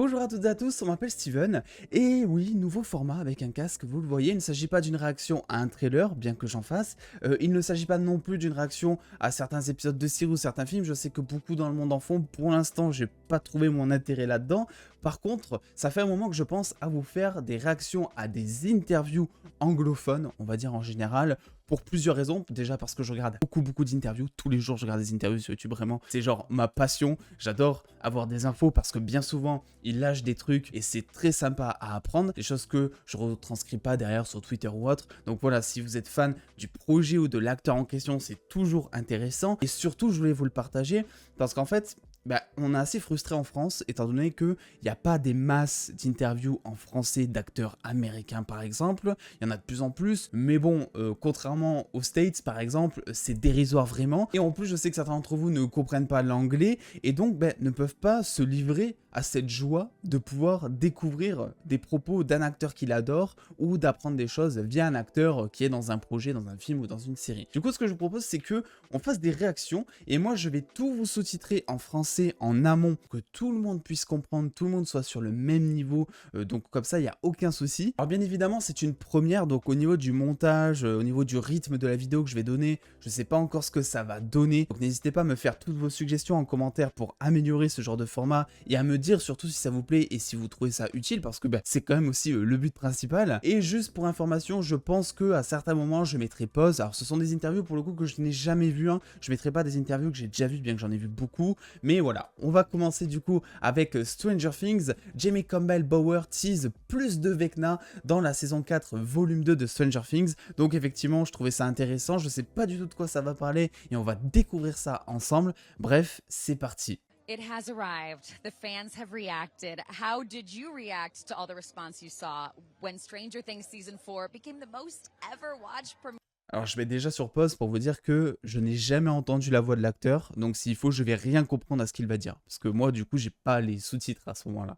Bonjour à toutes et à tous, on m'appelle Steven, et oui, nouveau format avec un casque, vous le voyez, il ne s'agit pas d'une réaction à un trailer, bien que j'en fasse, il ne s'agit pas non plus d'une réaction à certains épisodes de séries ou certains films, je sais que beaucoup dans le monde en font, pour l'instant j'ai pas trouvé mon intérêt là-dedans. Par contre, ça fait un moment que je pense à vous faire des réactions à des interviews anglophones, on va dire en général, pour plusieurs raisons. Déjà parce que je regarde beaucoup d'interviews, tous les jours je regarde des interviews sur YouTube, vraiment, c'est genre ma passion. J'adore avoir des infos parce que bien souvent, ils lâchent des trucs et c'est très sympa à apprendre, des choses que je retranscris pas derrière sur Twitter ou autre. Donc voilà, si vous êtes fan du projet ou de l'acteur en question, c'est toujours intéressant. Et surtout, je voulais vous le partager parce qu'en fait, on est assez frustré en France, étant donné qu'il n'y a pas des masses d'interviews en français d'acteurs américains par exemple. Il y en a de plus en plus, mais bon, contrairement aux States par exemple, c'est dérisoire vraiment. Et en plus, je sais que certains d'entre vous ne comprennent pas l'anglais et donc ne peuvent pas se livrer à cette joie de pouvoir découvrir des propos d'un acteur qu'il adore ou d'apprendre des choses via un acteur qui est dans un projet, dans un film ou dans une série. Du coup, ce que je vous propose, c'est que on fasse des réactions et moi, je vais tout vous sous-titrer en français en amont, que tout le monde puisse comprendre, tout le monde soit sur le même niveau, donc comme ça il n'y a aucun souci. Alors bien évidemment c'est une première, donc au niveau du montage, au niveau du rythme de la vidéo que je vais donner, je ne sais pas encore ce que ça va donner, donc n'hésitez pas à me faire toutes vos suggestions en commentaire pour améliorer ce genre de format et à me dire surtout si ça vous plaît et si vous trouvez ça utile parce que c'est quand même aussi le but principal. Et juste pour information, je pense que à certains moments je mettrai pause. Alors ce sont des interviews pour le coup que je n'ai jamais vues, hein. Je mettrai pas des interviews que j'ai déjà vues bien que j'en ai vu beaucoup, mais voilà, on va commencer du coup avec Stranger Things. Jamie Campbell Bower tease plus de Vecna dans la saison 4 volume 2 de Stranger Things. Donc effectivement, je trouvais ça intéressant, je sais pas du tout de quoi ça va parler et on va découvrir ça ensemble. Bref, c'est parti. It has arrived. The fans have reacted. How did you react to all the response you saw when Stranger Things Season 4 became the most ever watched premiere? Alors je mets déjà sur pause pour vous dire que je n'ai jamais entendu la voix de l'acteur, donc s'il faut je vais rien comprendre à ce qu'il va dire, parce que moi du coup j'ai pas les sous-titres à ce moment-là.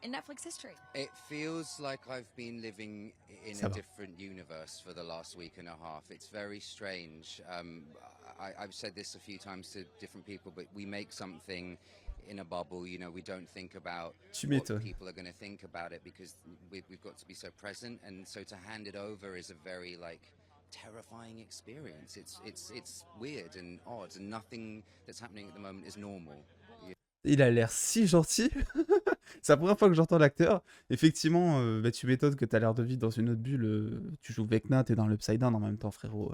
In Netflix history. It feels like I've been living in Ça a va. different universe for the last week and a half. It's very strange. I've said this a few times to different people, but we make something in a bubble. You know, we don't think about Tu what m'étonnes. people are going to think about it because we've got to be so present. And so to hand it over is a very terrifying experience. It's weird and odd, and nothing that's happening at the moment is normal. Il a l'air si gentil. C'est la première fois que j'entends l'acteur. Effectivement, tu m'étonnes que t'as l'air de vivre dans une autre bulle. Tu joues Vecna, t'es dans l'Upside Down en même temps, frérot.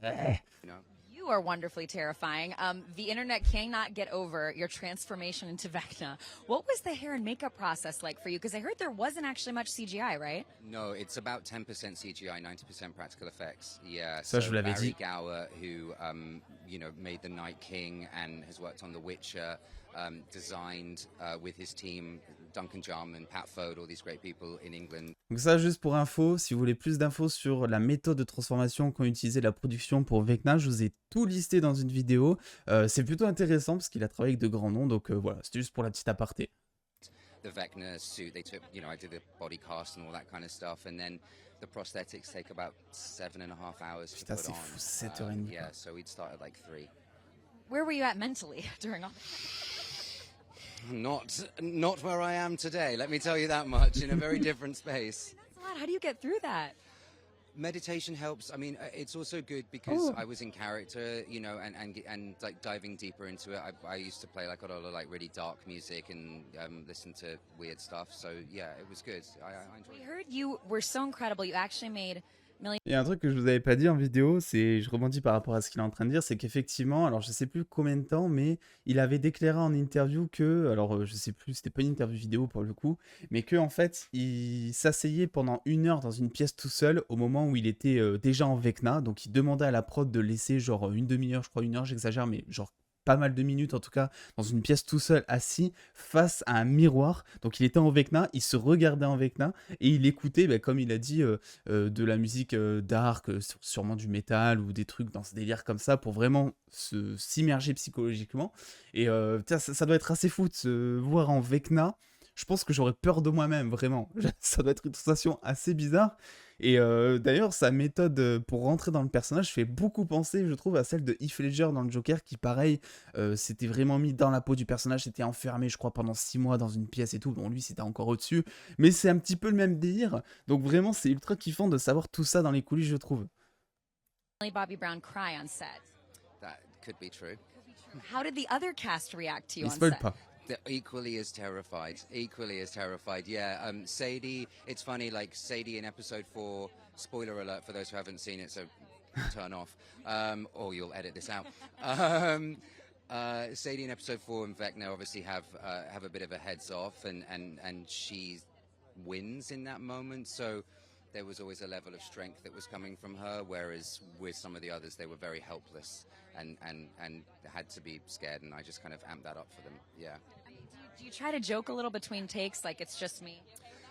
Ouais. You know. You are wonderfully terrifying. The internet cannot get over your transformation into Vecna. What was the hair and makeup process like for you? Because I heard there wasn't actually much CGI, right? No, it's about 10% CGI, 90% practical effects. Yeah. Ça, je vous l'avais Barry dit. Gower, who made The Night King and has worked on The Witcher, designed with his team, Duncan Jarman, Pat Fode, all these great people in England. Donc ça, juste pour info, si vous voulez plus d'infos sur la méthode de transformation qu'ont utilisé la production pour Vecna, je vous ai tout listé dans une vidéo. C'est plutôt intéressant parce qu'il a travaillé avec de grands noms, donc voilà, c'était juste pour la petite aparté. The Vecna suit, they took, I did the body cast and all that kind of stuff, and then the prosthetics take about 7.5 hours Putain, to put c'est on. fou, 7h30. Yeah, so we'd start at 3. Where were you at mentally during all? Not where I am today, let me tell you that much, in a very different space. That's a lot. How do you get through that? Meditation helps. I mean, it's also good because Oh. I was in character, and diving deeper into it. I used to play a lot of really dark music and listen to weird stuff. So yeah, it was good. I enjoyed We it. heard you were so incredible. You actually made millions. Il y a un truc que je vous avais pas dit en vidéo, c'est, je rebondis par rapport à ce qu'il est en train de dire, c'est qu'effectivement, alors je sais plus combien de temps, mais il avait déclaré en interview que, alors je sais plus, c'était pas une interview vidéo pour le coup, mais que en fait, il s'asseyait pendant 1 heure dans une pièce tout seul au moment où il était déjà en Vecna, donc il demandait à la prod de laisser genre une demi-heure, je crois 1 heure, j'exagère, mais genre pas mal de minutes en tout cas, dans une pièce tout seul, assis, face à un miroir. Donc il était en Vecna, il se regardait en Vecna, et il écoutait, comme il a dit, de la musique dark, sûrement du métal, ou des trucs dans ce délire comme ça, pour vraiment s'immerger psychologiquement. Et putain, ça doit être assez fou de se voir en Vecna. je pense que j'aurais peur de moi-même, vraiment. Ça doit être une sensation assez bizarre. Et d'ailleurs, sa méthode pour rentrer dans le personnage fait beaucoup penser, je trouve, à celle de Heath Ledger dans le Joker, qui, pareil, s'était vraiment mis dans la peau du personnage, s'était enfermé, je crois, pendant 6 mois dans une pièce et tout. Bon, lui, c'était encore au-dessus. Mais c'est un petit peu le même délire. Donc, vraiment, c'est ultra kiffant de savoir tout ça dans les coulisses, je trouve. Bobby Brown cry on set. That could be true. How did the other cast react to you Il on spoil set? pas. They're equally as terrified. Equally as terrified. Yeah. Sadie. It's funny. Like Sadie in episode 4. Spoiler alert for those who haven't seen it. So turn off. Or you'll edit this out. Sadie in episode 4 and Vecna obviously have a bit of a heads off, and she wins in that moment. So there was always a level of strength that was coming from her, whereas with some of the others, they were very helpless and had to be scared, and I just kind of amped that up for them. Yeah. I mean, do you try to joke a little between takes, like it's just me?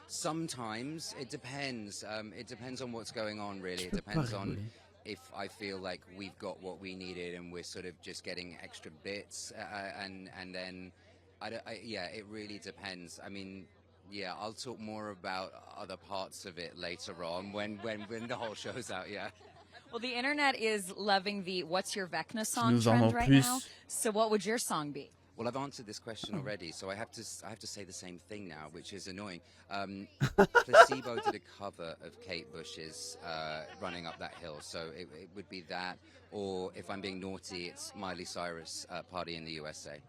Sometimes it depends. It depends on what's going on, really. It Je peux pas depends on rigoler. if I feel like we've got what we needed and we're sort of just getting extra bits, and then yeah, it really depends. I mean, yeah, I'll talk more about other parts of it later on when the whole show's out. Yeah. Well, the internet is loving the "What's Your Vecna" Qui song nous en trend en right plus. now. So, what would your song be? Well, I've answered this question already, so I have to say the same thing now, which is annoying. Placebo did a cover of Kate Bush's "Running Up That Hill," so it would be that, or if I'm being naughty, it's Miley Cyrus' "Party in the USA."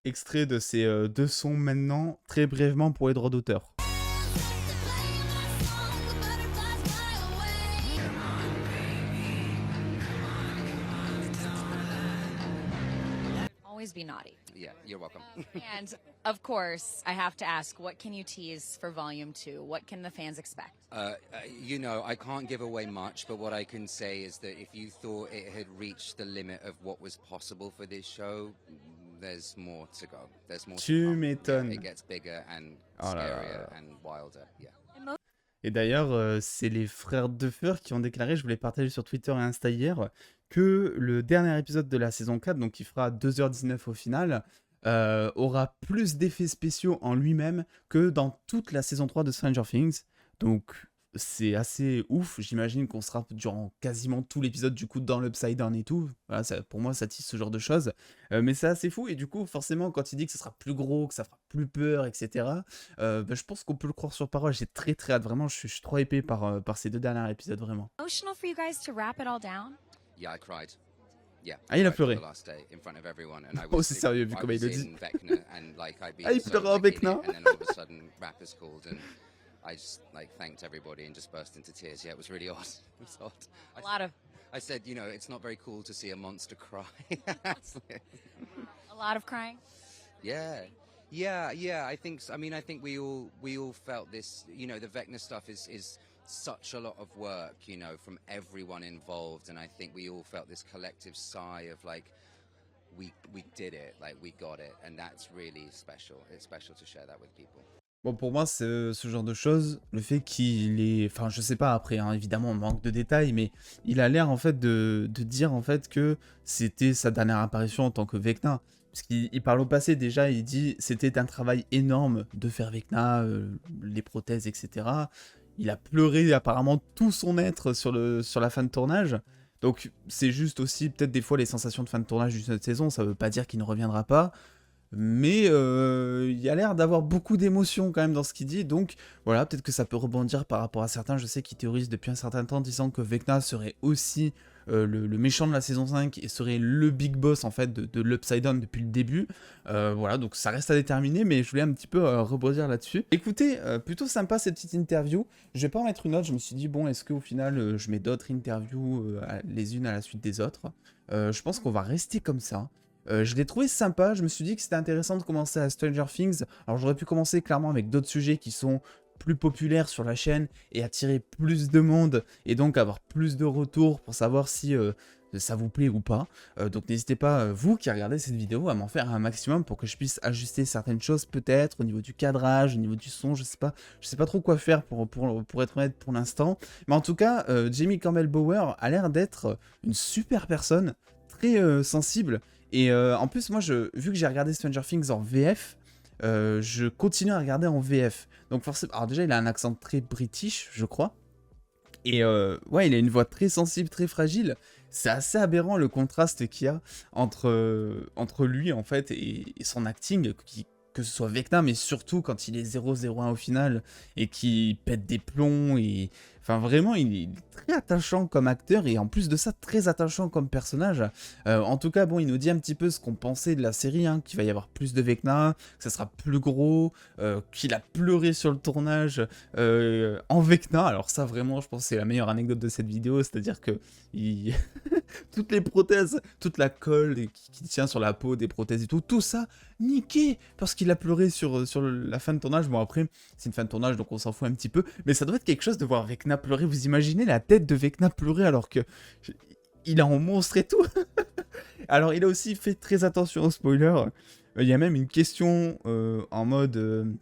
Extrait de ces deux sons maintenant, très brièvement pour les droits d'auteur. Always be naughty. Yeah, you're welcome. And of course, I have to ask, what can you tease for Volume 2? What can the fans expect? You know, I can't give away much, but what I can say is that if you thought it had reached the limit of what was possible for this show, there's more to go. There's more Tu to come. m'étonnes. Yeah, it gets bigger and Oh là là scarier là. and wilder. Yeah. Et d'ailleurs, c'est les frères Duffer qui ont déclaré, je vous l'ai partagé sur Twitter et Insta hier, que le dernier épisode de la saison 4, donc qui fera 2h19 au final, aura plus d'effets spéciaux en lui-même que dans toute la saison 3 de Stranger Things. Donc c'est assez ouf, j'imagine qu'on sera durant quasiment tout l'épisode du coup dans l'Upside Down et tout. Voilà, pour moi ça tisse ce genre de choses. Mais c'est assez fou et du coup forcément quand il dit que ça sera plus gros, que ça fera plus peur, etc. Je pense qu'on peut le croire sur parole. J'ai très très hâte, vraiment je suis trop épais par ces deux derniers épisodes vraiment. Emotional for you guys to wrap it all down? Yeah, I cried. Yeah. Ah, il a I cried for pleuré. the last day in front of everyone, and I Oh, was c'est sérieux, vu I comment il was le dit. in Vecna, and like I'd been Ah, il so pleure en like, in it, Vecna. and then all of a sudden rappers called, and I just like thanked everybody and just burst into tears. Yeah, it was really odd. It was odd. A lot of I said, you know, it's not very cool to see a monster cry. crying. Yeah. I think. I mean, I think we all felt this. You know, the Vecna stuff is such a lot of work. You know, from everyone involved, and I think we all felt this collective sigh of like, we did it, like we got it, and that's really special. It's special to share that with people. Bon, pour moi, c'est ce genre de choses, le fait qu'il est... Enfin, je sais pas, après, hein, évidemment, on manque de détails, mais il a l'air, en fait, de dire, en fait, que c'était sa dernière apparition en tant que Vecna. Parce qu'il parle au passé, déjà, il dit c'était un travail énorme de faire Vecna, les prothèses, etc. Il a pleuré, apparemment, tout son être sur la fin de tournage. Donc, c'est juste aussi, peut-être, des fois, les sensations de fin de tournage d'une saison, ça veut pas dire qu'il ne reviendra pas. Mais il y a l'air d'avoir beaucoup d'émotions quand même dans ce qu'il dit, donc voilà, peut-être que ça peut rebondir par rapport à certains, je sais, qui théorisent depuis un certain temps, disant que Vecna serait aussi le méchant de la saison 5 et serait le big boss en fait de l'Upside Down depuis le début. Voilà, donc ça reste à déterminer, mais je voulais un petit peu rebondir là-dessus. Écoutez, plutôt sympa cette petite interview. Je vais pas en mettre une autre, je me suis dit, bon, est-ce qu'au final, je mets d'autres interviews les unes à la suite des autres. Je pense qu'on va rester comme ça. Je l'ai trouvé sympa, je me suis dit que c'était intéressant de commencer à Stranger Things. Alors j'aurais pu commencer clairement avec d'autres sujets qui sont plus populaires sur la chaîne et attirer plus de monde et donc avoir plus de retours pour savoir si ça vous plaît ou pas. Donc n'hésitez pas, vous qui regardez cette vidéo, à m'en faire un maximum pour que je puisse ajuster certaines choses peut-être au niveau du cadrage, au niveau du son, je sais pas trop quoi faire pour être honnête pour l'instant. Mais en tout cas, Jamie Campbell Bower a l'air d'être une super personne, très sensible. Et en plus, moi, vu que j'ai regardé Stranger Things en VF, je continue à regarder en VF. Donc forcément, alors déjà il a un accent très british, je crois. Et ouais, il a une voix très sensible, très fragile. C'est assez aberrant le contraste qu'il y a entre lui en fait et son acting, que ce soit Vecna, mais surtout quand il est 0-0-1 au final et qu'il pète des plombs. Et enfin vraiment, il est très attachant comme acteur et en plus de ça, très attachant comme personnage. En tout cas, bon, il nous dit un petit peu ce qu'on pensait de la série, hein, qu'il va y avoir plus de Vecna, que ça sera plus gros, qu'il a pleuré sur le tournage en Vecna. Alors ça, vraiment, je pense que c'est la meilleure anecdote de cette vidéo, c'est-à-dire que toutes les prothèses, toute la colle qui tient sur la peau des prothèses et tout ça, niqué, parce qu'il a pleuré sur la fin de tournage. Bon après, c'est une fin de tournage, donc on s'en fout un petit peu, mais ça doit être quelque chose de voir Vecna pleurer. Vous imaginez la tête de Vecna pleurer alors que il est en monstre et tout. Alors il a aussi fait très attention aux spoilers. Il y a même une question en mode...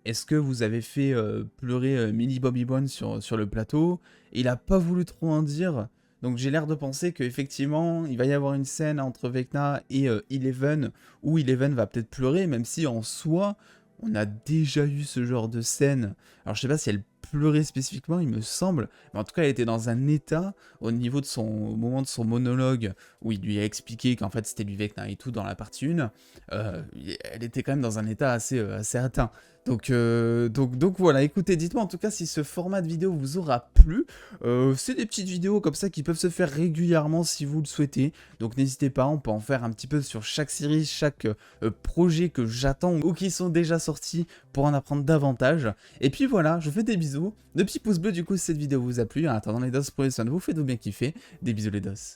est-ce que vous avez fait pleurer Millie Bobby Brown sur le plateau? Il a pas voulu trop en dire. Donc j'ai l'air de penser qu'effectivement, il va y avoir une scène entre Vecna et Eleven, où Eleven va peut-être pleurer, même si en soi, on a déjà eu ce genre de scène. Alors je sais pas si elle pleurait spécifiquement, il me semble, mais en tout cas elle était dans un état, au niveau de au moment de son monologue, où il lui a expliqué qu'en fait c'était lui Vecna et tout dans la partie 1, elle était quand même dans un état assez atteint. Donc voilà, écoutez, dites-moi en tout cas si ce format de vidéo vous aura plu. C'est des petites vidéos comme ça qui peuvent se faire régulièrement si vous le souhaitez. Donc n'hésitez pas, on peut en faire un petit peu sur chaque série, chaque projet que j'attends ou qui sont déjà sortis pour en apprendre davantage. Et puis voilà, je vous fais des bisous. De petits pouces bleus du coup si cette vidéo vous a plu. En attendant les dos, prenez soin de vous, faites-vous bien kiffer. Des bisous les dos.